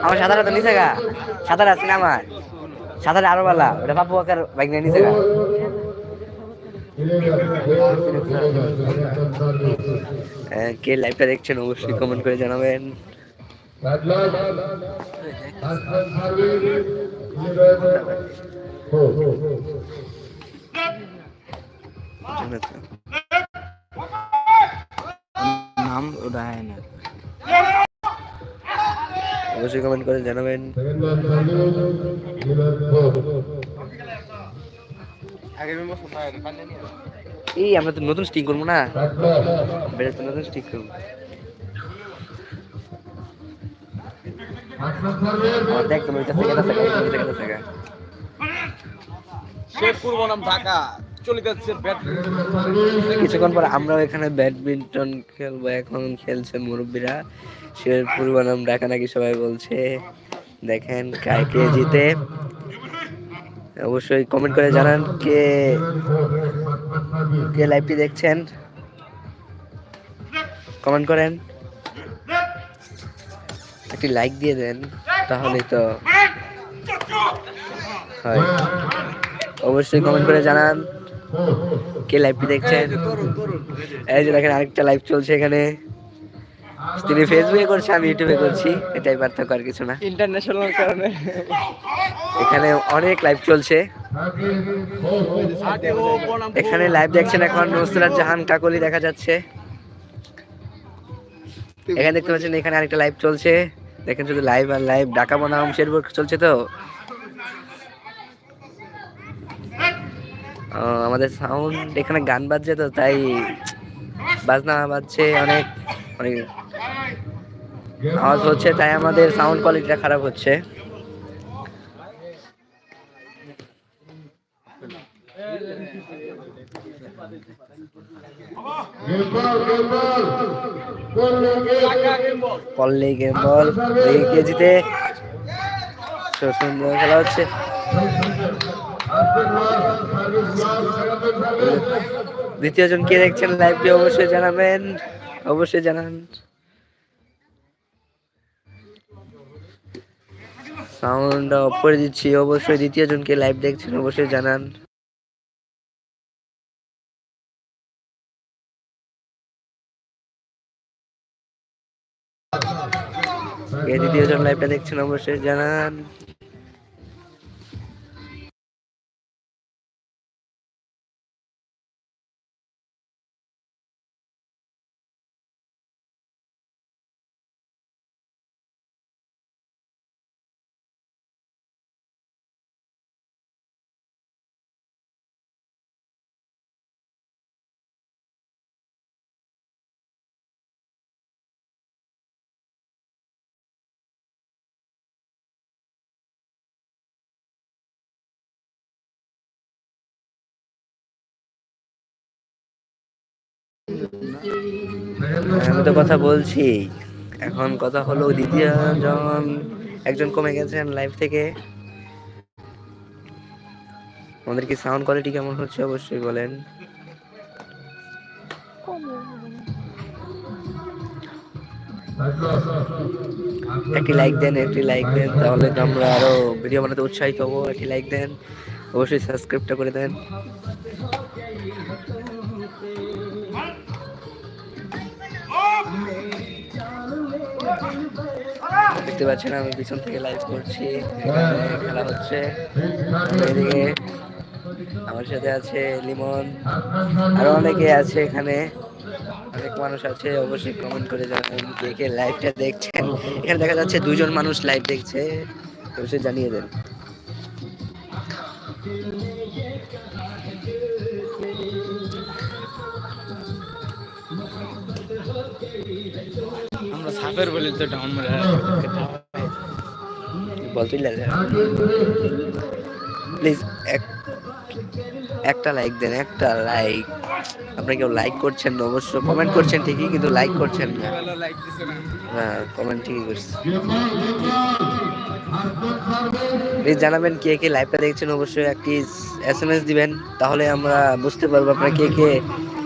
আমার সাঁতার তো নিচে গা, সাঁতার আছে না আমার, সাঁতার আরো বেলা ওটা পাপু আকার বাইক নিয়ে নিচে গা। কে লাইভটা দেখছেন অবশ্যই কমেন্ট করে জানাবেন। নাম ওটা না, অবশ্যই কমেন্ট করে জানাবেন। এই আমরা তো নতুন স্টিক করবো না, বেড়ে তো নতুন স্টিক করবো। দেখ তুমি কিছুক্ষণ পর আমরাও এখানে ব্যাডমিন্টন খেলবো। এখন খেলছে মুরব্বীরা, শেরপুর বনাম ঢাকা নাকি সবাই বলছে। দেখেন কে জিতে, অবশ্যই কমেন্ট করে জানান কে কে লাইভটি দেখছেন, কমেন্ট করেন, একটি লাইক দিয়ে দেন তাহলেই তো হয়। অবশ্যই কমেন্ট করে জানান কে লাইভটি দেখছেন। এই যে দেখেন আরেকটা লাইভ চলছে এখানে, তিনি ফেসবুকে করছে, আমি ইউটিউবে করছি, এটাই পার্থক্য আর কিছু না। ইন্টারন্যাশনাল কারণে এখানে অনেক লাইভ চলছে। এখানে লাইভ দেখছেন এখন নুসরাত জাহান কাকলি দেখা যাচ্ছে। এখানে দেখতে পাচ্ছেন এখানে আরেকটা লাইভ চলছে, দেখেন শুধু লাইভ আর লাইভ। ঢাকা বনাম শেরপুর চলছে তো। আমাদের সাউন্ড এখানে গান বাজছে তো, তাই বাজনা বাজছে, অনেক অনেক আওয়াজ হচ্ছে, তাই আমাদের সাউন্ড কোয়ালিটিটা খারাপ হচ্ছে। পল্লী গেম বল কেজিতে সুন্দর খেলা হচ্ছে। দ্বিতীয় জন কে দেখছেন লাইভটি অবশ্যই জানাবেন, অবশ্যই জানান। সাউন্ড অফ করে দিচ্ছি, অবশ্যই দ্বিতীয় জনকে লাইভ দেখছেন অবশ্যই জানান। দ্বিতীয় জন লাইভটা দেখছেন অবশ্যই জানান। আমি তো কথা বলছি, এখন কথা হলো দ্বিতীয় জন একজন কমে গেছেন লাইভ থেকে। আমাদের কি সাউন্ড কোয়ালিটি কেমন হচ্ছে অবশ্যই বলেন। একটি লাইক দেন, একটি লাইক দেন, তাহলে তো আমরা আরো ভিডিও বানাতে উৎসাহিত হবো। একটি লাইক দেন, অবশ্যই সাবস্ক্রাইবটা করে দেন। দেখতে পাচ্ছেন আমি পিছন থেকে লাইভ করছি, খেলা হচ্ছে। এদিকে আমার সাথে আছে লিমন, আরো অনেকে আছে এখানে, অনেক মানুষ আছে। অবশ্যই কমেন্ট করে জানাবেন কে কে লাইভটা দেখছেন। এখানে দেখা যাচ্ছে দুজন মানুষ লাইভ দেখছে, অবশ্যই জানিয়ে দেন। আমরা সাপের বলি তো ডাউন মেরে বলতেই লাগে। প্লিজ একটা লাইক দেন, একটা লাইক। আপনারা কেউ লাইক করছেন না, অবশ্য কমেন্ট করছেন ঠিকই, কিন্তু লাইক করছেন না। হ্যাঁ, কমেন্ট ঠিকই করছেন। প্লিজ জানাবেন কে কে লাইভটা দেখছেন, অবশ্যই একটি SMS দিবেন, তাহলে আমরা বুঝতে পারবো আপনারা কে কে